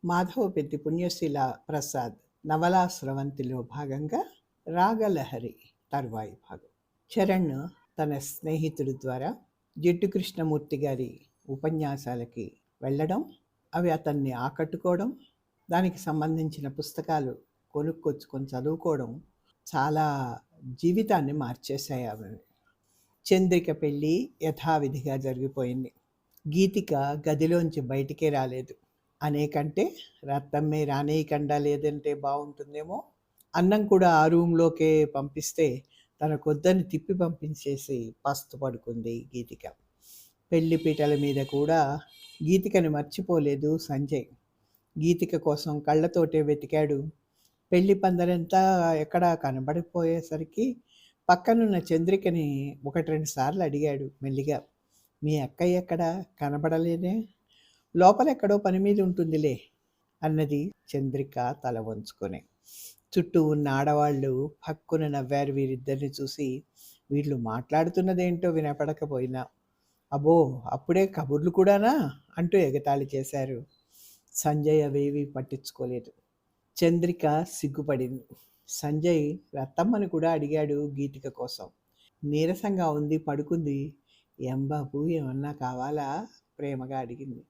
మాధవపెద్ది పుణ్యశీల ప్రసాద్ నవలా స్రవంతిలో భాగంగా రాగలహరి తర్వాయి భాగం. చరణ్ తన స్నేహితుడి ద్వారా జిడ్డు కృష్ణమూర్తి గారి ఉపన్యాసాలకి వెళ్ళడం, అవి అతన్ని ఆకట్టుకోవడం, దానికి సంబంధించిన పుస్తకాలు కొనుక్కొచ్చుకొని చదువుకోవడం చాలా జీవితాన్ని మార్చేశాయి. అవి చంద్రిక పెళ్ళి యథావిధిగా జరిగిపోయింది. గీతిక గదిలోంచి బయటికే రాలేదు. అనేకంటే రత్తమ్మే రానేయకుండా లేదంటే బాగుంటుందేమో. అన్నం కూడా ఆ రూమ్లోకే పంపిస్తే తనకొద్దని తిప్పి పంపించేసి పస్తు పడుకుంది గీతిక. పెళ్లి పీటల మీద కూడా గీతికని మర్చిపోలేదు సంజయ్. గీతిక కోసం కళ్ళతోటే వెతికాడు. పెళ్లి పందరంతా ఎక్కడా కనబడిపోయేసరికి పక్కనున్న చంద్రికని 1-2 సార్లు అడిగాడు మెల్లిగా. మీ అక్కయ్య ఎక్కడా కనబడలేదే? లోపలెక్కడో పని మీద ఉంటుందిలే అన్నది చంద్రిక తల వంచుకొని. చుట్టూ ఉన్న ఆడవాళ్ళు పక్కున నవ్వారు వీరిద్దరిని చూసి. వీళ్ళు మాట్లాడుతున్నదేంటో వినపడకపోయినా, అబ్బో అప్పుడే కబుర్లు కూడానా అంటూ ఎగతాళి చేశారు. సంజయ్ అవేవి పట్టించుకోలేదు. చంద్రిక సిగ్గుపడింది. సంజయ్ రత్తమ్మని కూడా అడిగాడు గీతిక కోసం. నీరసంగా ఉంది, పడుకుంది. ఏం బాబు ఏమన్నా కావాలా? ప్రేమగా అడిగింది.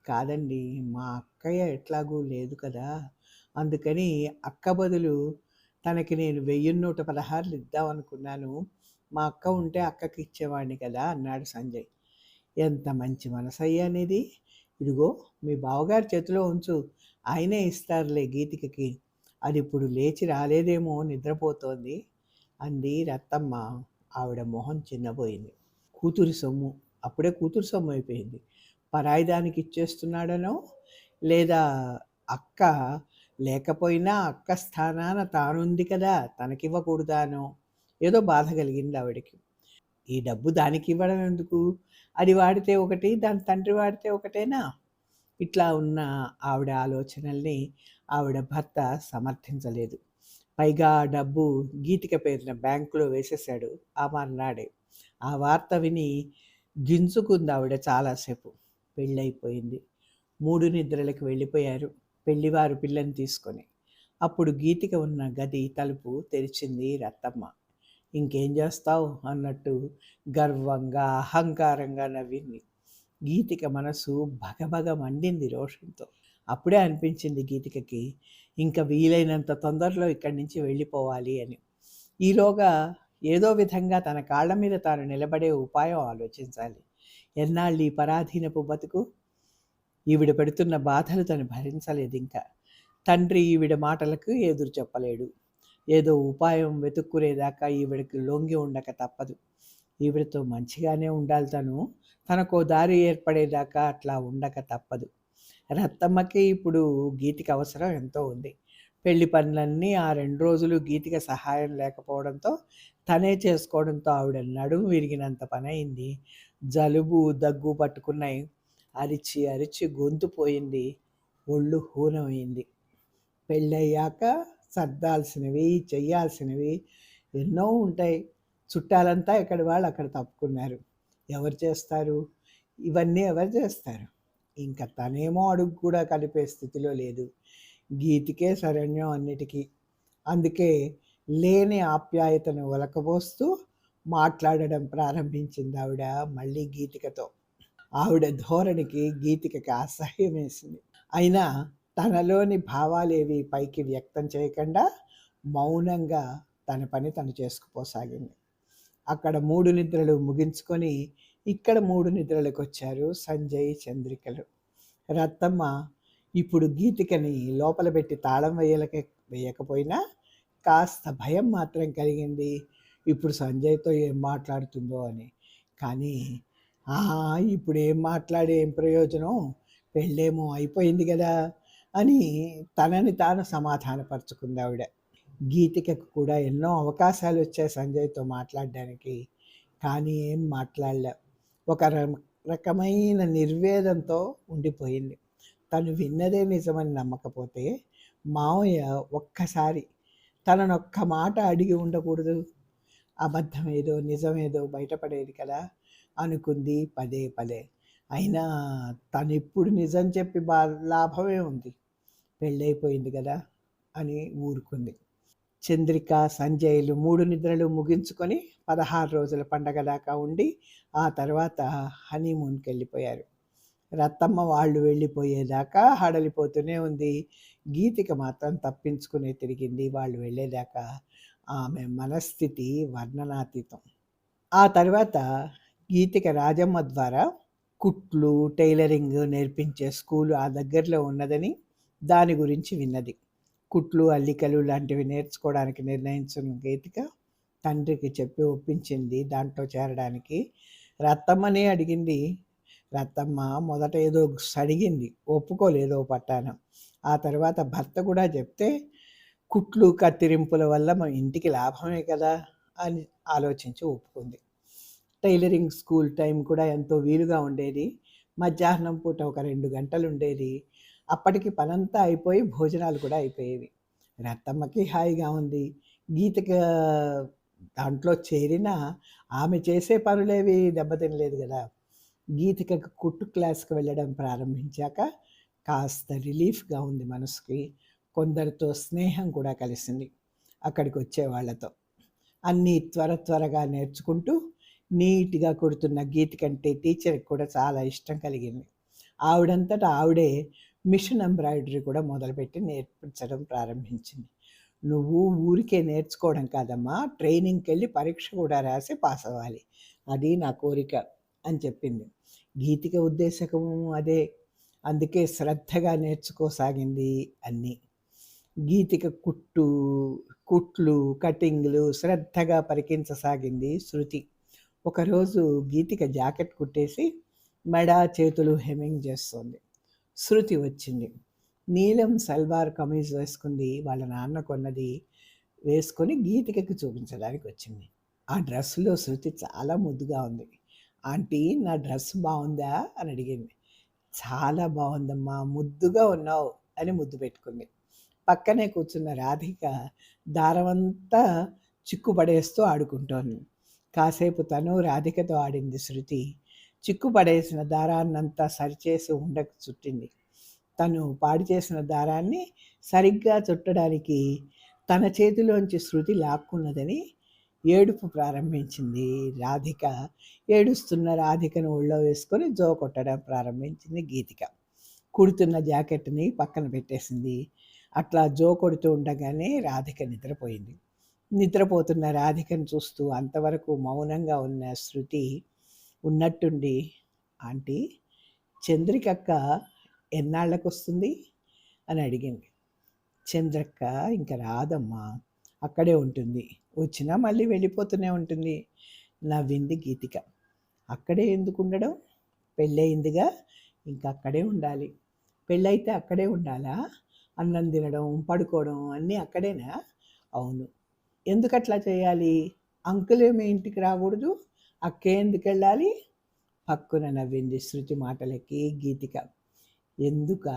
కాదండి, మా అక్కయ్య ఎట్లాగూ లేదు కదా, అందుకని అక్క బదులు తనకి నేను 1116 ఇద్దామనుకున్నాను. మా అక్క ఉంటే అక్కకి ఇచ్చేవాడిని కదా అన్నాడు సంజయ్. ఎంత మంచి మనసయ్యా అనేది. ఇదిగో మీ బావగారి చేతిలో ఉంచు, ఆయనే ఇస్తారులే గీతికకి. అది ఇప్పుడు లేచి రాలేదేమో, నిద్రపోతోంది అంది రత్తమ్మ. ఆవిడ మొహం చిన్నపోయింది. కూతురి సొమ్ము అప్పుడే కూతురు సొమ్ము అయిపోయింది. పరాయిదానికి ఇచ్చేస్తున్నాడనో, లేదా అక్క లేకపోయినా అక్క స్థానాన తానుంది కదా తనకివ్వకూడదానో ఏదో బాధ కలిగింది ఆవిడకి. ఈ డబ్బు దానికి ఇవ్వడం ఎందుకు? అది వాడితే ఒకటి, దాని తండ్రి వాడితే ఒకటేనా? ఇట్లా ఉన్న ఆవిడ ఆలోచనల్ని ఆవిడ భర్త సమర్థించలేదు. పైగా ఆ డబ్బు గీతిక పేరున బ్యాంకులో వేసేశాడు ఆ మర్నాడే. ఆ వార్త విని గింజుకుంది ఆవిడ చాలాసేపు. పెళ్ళైపోయింది. 3 నిద్రలకు వెళ్ళిపోయారు పెళ్లివారు పిల్లని తీసుకొని. అప్పుడు గీతిక ఉన్న గది తలుపు తెరిచింది రత్తమ్మ. ఇంకేం చేస్తావు అన్నట్టు గర్వంగా అహంకారంగా నవ్వింది. గీతిక మనసు భగభగ మండింది రోషంతో. అప్పుడే అనిపించింది గీతికకి ఇంకా వీలైనంత తొందరలో ఇక్కడి నుంచి వెళ్ళిపోవాలి అని. ఈలోగా ఏదో విధంగా తన కాళ్ళ మీద తాను నిలబడే ఉపాయం ఆలోచించాలి. ఎన్నాళ్ళు ఈ పరాధీనపు బతుకు? ఈవిడ పెడుతున్న బాధలు తను భరించలేదు ఇంకా. తండ్రి ఈవిడ మాటలకు ఎదురు చెప్పలేడు. ఏదో ఉపాయం వెతుక్కునేదాకా ఈవిడకి లొంగి ఉండక తప్పదు. ఈవిడతో మంచిగానే ఉండాలి తను. తనకో దారి ఏర్పడేదాకా అట్లా ఉండక తప్పదు. రత్తమ్మకి ఇప్పుడు గీతిక అవసరం ఎంతో ఉంది. పెళ్లి పనులన్నీ ఆ 2 రోజులు గీతిక సహాయం లేకపోవడంతో తనే చేసుకోవడంతో ఆవిడ నడుము విరిగినంత పని అయింది. జలుబు దగ్గు పట్టుకున్నాయి. అరిచి అరిచి గొంతు పోయింది. ఒళ్ళు హూనమైంది. పెళ్ళయ్యాక సర్దాల్సినవి చెయ్యాల్సినవి ఎన్నో ఉంటాయి. చుట్టాలంతా ఎక్కడి వాళ్ళు అక్కడ తప్పుకున్నారు. ఎవరు చేస్తారు ఇవన్నీ? ఎవరు చేస్తారు? ఇంకా తనేమో అడుగు కూడా కలిపే స్థితిలో లేదు. గీతికే శరణ్యం అన్నిటికీ. అందుకే లేని ఆప్యాయతను ఒలకబోస్తూ మాట్లాడడం ప్రారంభించింది ఆవిడ మళ్ళీ గీతికతో. ఆవిడ ధోరణికి గీతికకి అసహ్యం వేసింది. అయినా తనలోని భావాలేవి పైకి వ్యక్తం చేయకుండా మౌనంగా తన పని తను చేసుకుపోసాగింది. అక్కడ 3 నిద్రలు ముగించుకొని ఇక్కడ 3 నిద్రలకు వచ్చారు సంజయ్ చంద్రికలు. రత్తమ్మ ఇప్పుడు గీతికని లోపల పెట్టి తాళం వేయకపోయినా కాస్త భయం మాత్రం కలిగింది. ఇప్పుడు సంజయ్తో ఏం మాట్లాడుతుందో అని. కానీ ఇప్పుడు ఏం మాట్లాడే ఏం ప్రయోజనం, పెళ్ళేమో అయిపోయింది కదా అని తనని తాను సమాధానపరుచుకుంది ఆవిడ. గీతికకు కూడా ఎన్నో అవకాశాలు వచ్చాయి సంజయ్తో మాట్లాడడానికి. కానీ ఏం మాట్లాడలే. ఒక రకమైన నిర్వేదంతో ఉండిపోయింది. తను విన్నదే నిజమని నమ్మకపోతే మావయ్య ఒక్కసారి తననొక్క మాట అడిగి ఉండకూడదు. అబద్ధమేదో నిజమేదో బయటపడేది కదా అనుకుంది పదే పదే. అయినా తను ఇప్పుడు నిజం చెప్పి లాభమే ఉంది. పెళ్ళైపోయింది కదా అని ఊరుకుంది. చంద్రిక, సంజయ్‌లు 3 నిద్రలు ముగించుకొని 16 రోజుల పండగ దాకా ఉండి, ఆ తర్వాత హనీమూన్‌కెళ్ళిపోయారు. రత్తమ్మ వాళ్ళు వెళ్ళిపోయేదాకా హడలిపోతూనే ఉంది. గీతిక మాత్రం తప్పించుకునే తిరిగింది వాళ్ళు వెళ్ళేదాకా. ఆమె మనస్థితి వర్ణనాతీతం. ఆ తర్వాత గీతిక రాజమ్మ ద్వారా కుట్లు, టైలరింగ్ నేర్పించే స్కూలు ఆ దగ్గరలో ఉన్నదని దాని గురించి విన్నది. కుట్లు, అల్లికలు లాంటివి నేర్చుకోవడానికి నిర్ణయించిన గీతిక తండ్రికి చెప్పి ఒప్పించింది దాంట్లో చేరడానికి. రత్తమ్మనే అడిగింది. రత్తమ్మ మొదట ఏదో అడిగింది, ఒప్పుకోలేదు ఓ పట్టాన. ఆ తర్వాత భర్త కూడా చెప్తే కుట్లు, కత్తిరింపుల వల్ల మన ఇంటికి లాభమే కదా అని ఆలోచించి ఒప్పుకుంది. టైలరింగ్ స్కూల్ టైం కూడా ఎంతో వీలుగా ఉండేది. మధ్యాహ్నం పూట ఒక 2 గంటలు ఉండేది. అప్పటికి పనంతా అయిపోయి భోజనాలు కూడా అయిపోయేవి. రత్తమ్మకి హాయిగా ఉంది. గీతిక దాంట్లో చేరినా ఆమె చేసే పనులేవి దెబ్బతినలేదు కదా! గీతికకు కుట్టు క్లాస్‌కి వెళ్ళడం ప్రారంభించాక కాస్త రిలీఫ్‌గా ఉంది మనసుకి. కొందరితో స్నేహం కూడా కలిసింది అక్కడికి వచ్చేవాళ్ళతో. అన్నీ త్వరగా నేర్చుకుంటూ నీట్‌గా కుడుతున్న గీతికంటే టీచర్‌కి కూడా చాలా ఇష్టం కలిగింది. ఆవిడంతట ఆవిడే మిషన్ ఎంబ్రాయిడరీ కూడా మొదలుపెట్టి నేర్పించడం ప్రారంభించింది. "నువ్వు ఊరికే నేర్చుకోవడం కాదమ్మా, ట్రైనింగ్‌కెళ్ళి పరీక్ష కూడా రాసి పాస్ అవ్వాలి. అది నా కోరిక" అని చెప్పింది. గీతిక ఉద్దేశకము అదే. అందుకే శ్రద్ధగా నేర్చుకోసాగింది అన్నీ. గీతిక కుట్లు, కటింగ్‌లు శ్రద్ధగా పరికించసాగింది శృతి. ఒకరోజు గీతిక జాకెట్ కుట్టేసి మెడ, చేతులు హెమ్మింగ్ చేస్తోంది. శృతి వచ్చింది. నీలం సల్వార్ కమీజ్ వేసుకుంది. వాళ్ళ నాన్న కొన్నది వేసుకొని గీతికకి చూపించడానికి వచ్చింది. ఆ డ్రెస్సులో శృతి చాలా ముద్దుగా ఉంది. ఆంటీ, నా డ్రెస్ బాగుందా అని అడిగింది. చాలా బాగుందమ్మా, ముద్దుగా ఉన్నావు అని ముద్దు పెట్టుకుంది. పక్కనే కూర్చున్న రాధిక దారమంతా చిక్కుపడేస్తూ ఆడుకుంటోంది. కాసేపు తను రాధికతో ఆడింది శృతి. చిక్కుపడేసిన దారాన్నంతా సరిచేసి ఉండకు చుట్టింది. తను పాడు చేసిన దారాన్ని సరిగ్గా చుట్టడానికి తన చేతిలోంచి శృతి లాక్కున్నదని ఏడుపు ప్రారంభించింది రాధిక. ఏడుస్తున్న రాధికను ఒళ్ళో వేసుకొని జో కొట్టడం ప్రారంభించింది గీతిక. కుడుతున్న జాకెట్ని పక్కన పెట్టేసింది. అట్లా జో కొడుతూ ఉండగానే రాధిక నిద్రపోయింది. నిద్రపోతున్న రాధికను చూస్తూ అంతవరకు మౌనంగా ఉన్న శృతి ఉన్నట్టుండి, ఆంటీ, చంద్రికక్క ఎన్నాళ్ళకొస్తుంది అని అడిగింది. చంద్రక్క ఇంక రాదమ్మా, అక్కడే ఉంటుంది. వచ్చినా మళ్ళీ వెళ్ళిపోతూనే ఉంటుంది నవ్వింది గీతిక. అక్కడే ఎందుకు ఉండడం? పెళ్ళయిందిగా, ఇంక అక్కడే ఉండాలి. పెళ్ళైతే అక్కడే ఉండాలా? అన్నం తినడం, పడుకోవడం అన్నీ అక్కడేనా? అవును. ఎందుకట్లా చేయాలి? అంకులే మీ ఇంటికి రాకూడదు? అక్కే ఎందుకు వెళ్ళాలి? పక్కున నవ్వింది శృతి మాటలకి గీతిక. ఎందుకా?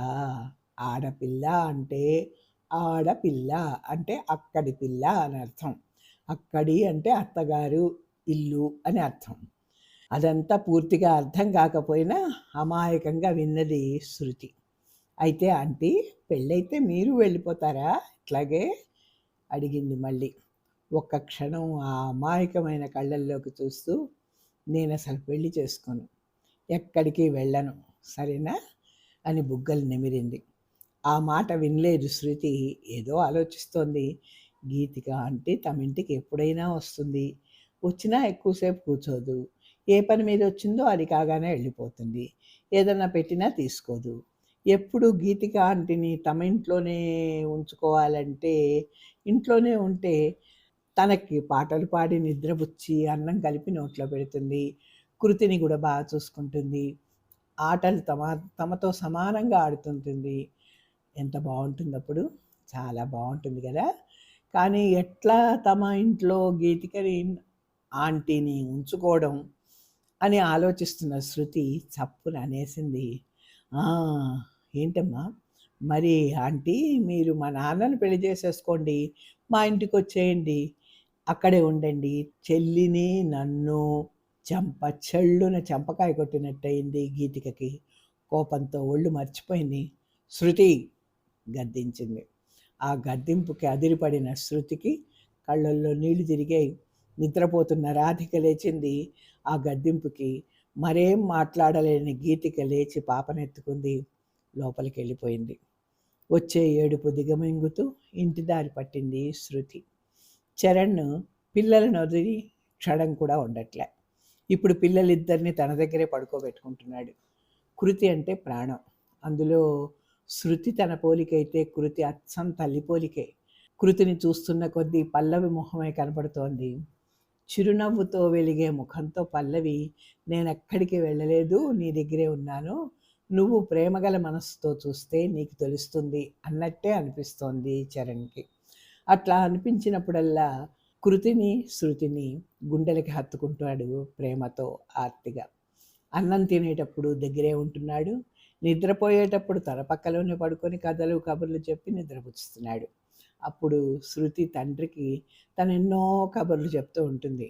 ఆడపిల్ల అంటే ఆడపిల్ల అంటే అక్కడి పిల్ల అని అర్థం. అక్కడి అంటే అత్తగారు ఇల్లు అని అర్థం. అదంతా పూర్తిగా అర్థం కాకపోయినా అమాయకంగా విన్నది శృతి. అయితే ఆంటీ, పెళ్ళైతే మీరు వెళ్ళిపోతారా ఇట్లాగే అడిగింది మళ్ళీ. ఒక్క క్షణం ఆ అమాయకమైన కళ్ళల్లోకి చూస్తూ, నేను అసలు పెళ్లి చేసుకోను, ఎక్కడికి వెళ్ళను, సరేనా అని బుగ్గలు నిమిరింది. ఆ మాట వినలేదు శృతి. ఏదో ఆలోచిస్తోంది. గీతిక అంటే తమ ఇంటికి ఎప్పుడైనా వస్తుంది. వచ్చినా ఎక్కువసేపు కూర్చోదు. ఏ పని మీద వచ్చిందో అది కాగానే వెళ్ళిపోతుంది. ఏదన్నా పెట్టినా తీసుకోదు. ఎప్పుడు గీతిక ఆంటీని తమ ఇంట్లోనే ఉంచుకోవాలంటే, ఇంట్లోనే ఉంటే తనకి పాటలు పాడి నిద్రపుచ్చి అన్నం కలిపి నోట్లో పెడుతుంది. కృతిని కూడా బాగా చూసుకుంటుంది. ఆటలు తమతో సమానంగా ఆడుతుంటుంది. ఎంత బాగుంటుందప్పుడు! చాలా బాగుంటుంది కదా! కానీ ఎట్లా తమ ఇంట్లో గీతికని ఆంటీని ఉంచుకోవడం అని ఆలోచిస్తున్న శృతి చప్పున అనేసింది. "ఆ! ఏంటమ్మా? మరి ఆంటీ, మీరు మా నాన్నని పెళ్లి చేసేసుకోండి. మా ఇంటికొచ్చేయండి. అక్కడే ఉండండి." చెల్లిని, నన్ను చెళ్ళున చెంపకాయ కొట్టినట్టయింది గీతికకి. కోపంతో ఒళ్ళు మర్చిపోయింది. "శృతి, గద్దించింది. ఆ గద్దింపుకి అదిరిపడిన శృతికి కళ్ళల్లో నీళ్లు తిరిగాయి. నిద్రపోతున్న రాధిక లేచింది. ఆ గద్దింపుకి మరేం మాట్లాడలేని గీతిక లేచి పాపనెత్తుకుంది. లోపలికి వెళ్ళిపోయింది. వచ్చే ఏడుపు దిగమింగుతూ ఇంటి దారి పట్టింది శృతి. చరణ్ పిల్లలను వదిలి క్షణం కూడా ఉండట్లే. ఇప్పుడు పిల్లలిద్దరిని తన దగ్గరే పడుకోబెట్టుకుంటున్నాడు. కృతి అంటే ప్రాణం. అందులో శృతి తన పోలికైతే కృతి అచ్చం తల్లి పోలికే. కృతిని చూస్తున్న కొద్దీ పల్లవి మొహమే కనపడుతోంది. చిరునవ్వుతో వెలిగే ముఖంతో పల్లవి, నేనెక్కడికి వెళ్ళలేదు, నీ దగ్గరే ఉన్నాను, నువ్వు ప్రేమగల మనసుతో చూస్తే నీకు తెలుస్తుంది అన్నట్టే అనిపిస్తోంది చరణ్కి. అట్లా అనిపించినప్పుడల్లా కృతిని శృతిని గుండెలకి హత్తుకుంటాడు ప్రేమతో ఆర్తిగా. అన్నం తినేటప్పుడు దగ్గరే ఉంటున్నాడు. నిద్రపోయేటప్పుడు తన పక్కలోనే పడుకొని కథలు కబుర్లు చెప్పి నిద్రపుచ్చుతున్నాడు. అప్పుడు శృతి తండ్రికి తనెన్నో కబుర్లు చెప్తూ ఉంటుంది.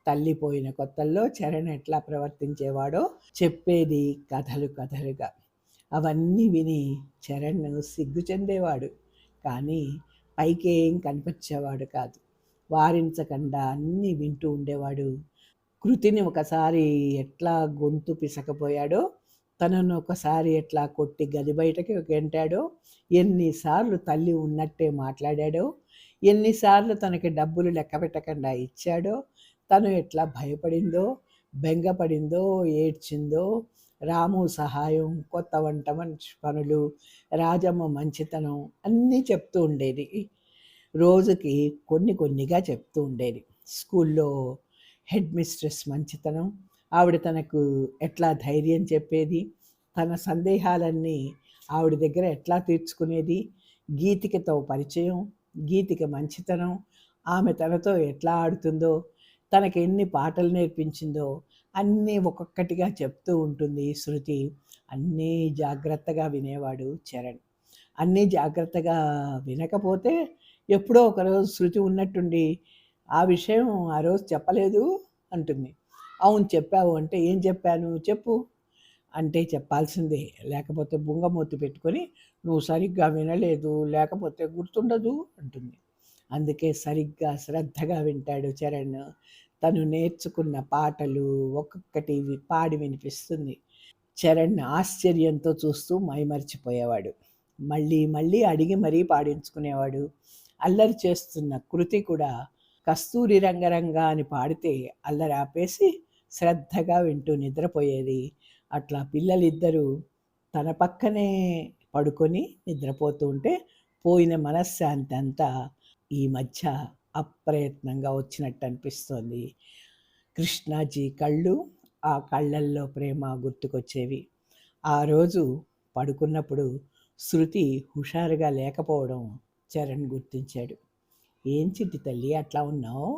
తల్లి పోయిన కొత్తల్లో చరణ్ ఎట్లా ప్రవర్తించేవాడో చెప్పేది కథలు కథలుగా. అవన్నీ విని చరణ్ సిగ్గు చెందేవాడు. కానీ పైకేం కనిపించేవాడు కాదు. వారించకుండా అన్నీ వింటూ ఉండేవాడు. కృతిని ఒకసారి ఎట్లా గొంతు పిసకపోయాడో, తనను ఒకసారి ఎట్లా కొట్టి గది బయటకి గెంటాడో, ఎన్నిసార్లు తల్లి ఉన్నట్టే మాట్లాడాడో, ఎన్నిసార్లు తనకి డబ్బులు లెక్క పెట్టకుండా ఇచ్చాడో, తను ఎట్లా భయపడిందో, బెంగపడిందో, ఏడ్చిందో, రాము సహాయం, కొత్త వంట మనిషి పనులు, రాజమ్మ మంచితనం అన్నీ చెప్తూ ఉండేది. రోజుకి కొన్ని కొన్నిగా చెప్తూ ఉండేది. స్కూల్లో హెడ్ మిస్ట్రెస్ మంచితనం, ఆవిడ తనకు ఎట్లా ధైర్యం చెప్పేది, తన సందేహాలన్నీ ఆవిడ దగ్గర ఎట్లా తీర్చుకునేది, గీతికతో పరిచయం, గీతిక మంచితనం, ఆమె తనతో ఎట్లా ఆడుతుందో, తనకి ఎన్ని పాటలు నేర్పించిందో అన్నీ ఒక్కొక్కటిగా చెప్తూ ఉంటుంది శృతి. అన్నీ జాగ్రత్తగా వినేవాడు చరణ్. అన్నీ జాగ్రత్తగా వినకపోతే ఎప్పుడో ఒకరోజు శృతి ఉన్నట్టుండి, ఆ విషయం ఆ రోజు చెప్పలేదు అంటుంది. అవును చెప్పావు అంటే, ఏం చెప్పాను చెప్పు అంటే చెప్పాల్సిందే, లేకపోతే బుంగమూతి పెట్టుకొని నువ్వు సరిగ్గా వినలేదు, లేకపోతే గుర్తుండదు అంటుంది. అందుకే సరిగ్గా శ్రద్ధగా వింటాడు చరణ్. తను నేర్చుకున్న పాటలు ఒక్కొక్కటి పాడి వినిపిస్తుంది. చరణ్ ఆశ్చర్యంతో చూస్తూ మైమరిచిపోయేవాడు. మళ్ళీ మళ్ళీ అడిగి మరీ పాడించుకునేవాడు. అల్లరి చేస్తున్న కృతి కూడా కస్తూరి రంగరంగ అని పాడితే అల్లరి ఆపేసి శ్రద్ధగా వింటూ నిద్రపోయేది. అట్లా పిల్లలిద్దరూ తన పక్కనే పడుకొని నిద్రపోతూ ఉంటే పోయిన మనశ్శాంతి అంతా ఈ మధ్య అప్రయత్నంగా వచ్చినట్టు అనిపిస్తోంది. కృష్ణాజీ కళ్ళు, ఆ కళ్ళల్లో ప్రేమ గుర్తుకొచ్చేవి. ఆ రోజు పడుకున్నప్పుడు శృతి హుషారుగా లేకపోవడం చరణ్ గుర్తించాడు. ఏం చిట్టి తల్లి అట్లా ఉన్నావు,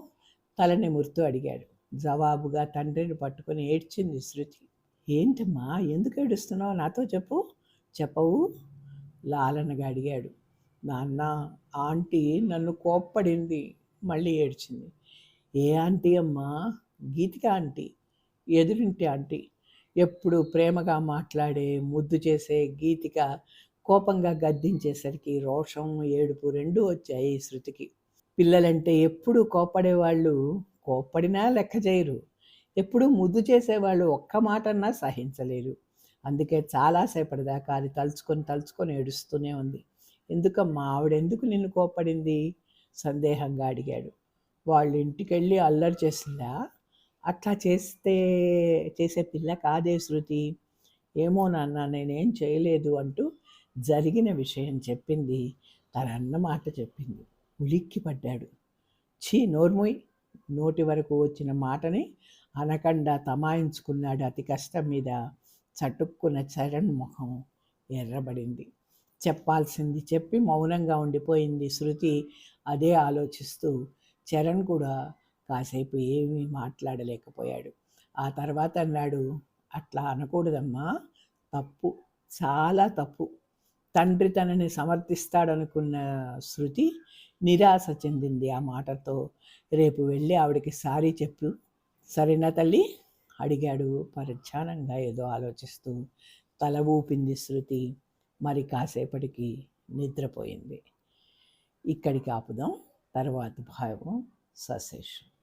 తల నిమురుతూ అడిగాడు. జవాబుగా తండ్రిని పట్టుకొని ఏడ్చింది శృతి. ఏంటమ్మా ఎందుకు ఏడుస్తున్నావు, నాతో చెప్పు, చెప్పవు లాలనగా అడిగాడు. నాన్న, ఆంటీ నన్ను కోప్పడింది. మళ్ళీ ఏడ్చింది. ఏ ఆంటీ అమ్మా? గీతిక ఆంటీ, ఎదురింటి ఆంటీ. ఎప్పుడు ప్రేమగా మాట్లాడే ముద్దు చేసే గీతిక కోపంగా గద్దించేసరికి రోషం ఏడుపు రెండూ వచ్చాయి శృతికి. పిల్లలంటే ఎప్పుడు కోప్పడేవాళ్ళు కోప్పడినా లెక్క చేయరు, ఎప్పుడు ముద్దు చేసేవాళ్ళు ఒక్క మాటన్నా సహించలేరు. అందుకే చాలాసేపటి దాకా అది తలుచుకొని తలుచుకొని ఏడుస్తూనే ఉంది. ఎందుకమ్మా, ఆవిడెందుకు నిన్ను కోప్పడింది సందేహంగా అడిగాడు. వాళ్ళ ఇంటికి వెళ్ళి అల్లరి చేసిందా? అట్లా చేసే పిల్ల కాదే శృతి. ఏమో నాన్న, నేనేం చేయలేదు అంటూ జరిగిన విషయం చెప్పింది. తనన్న మాట చెప్పింది. ఉలిక్కి పడ్డాడు. ఛీ నోర్ముయ్, నోటి వరకు వచ్చిన మాటని అనకుండా తమాయించుకున్నాడు అతి కష్టం మీద. చటుక్కున చరణ్ ముఖం ఎర్రబడింది. చెప్పాల్సింది చెప్పి మౌనంగా ఉండిపోయింది శృతి. అదే ఆలోచిస్తూ చరణ్ కూడా కాసేపు ఏమీ మాట్లాడలేకపోయాడు. ఆ తర్వాత అన్నాడు, అట్లా అనకూడదమ్మా, తప్పు, చాలా తప్పు. తండ్రి తనని సమర్థిస్తాడనుకున్న శృతి నిరాశ చెందింది ఆ మాటతో. రేపు వెళ్ళి ఆవిడకి సారీ చెప్పు, సరేనా తల్లి అడిగాడు పరిచ్ఛానంగా ఏదో ఆలోచిస్తూ. తల ఊపింది శృతి. మరి కాసేపటికి నిద్రపోయింది. ఇక్కడికి ఆపుదాం. తర్వాత భాగం సశేషం.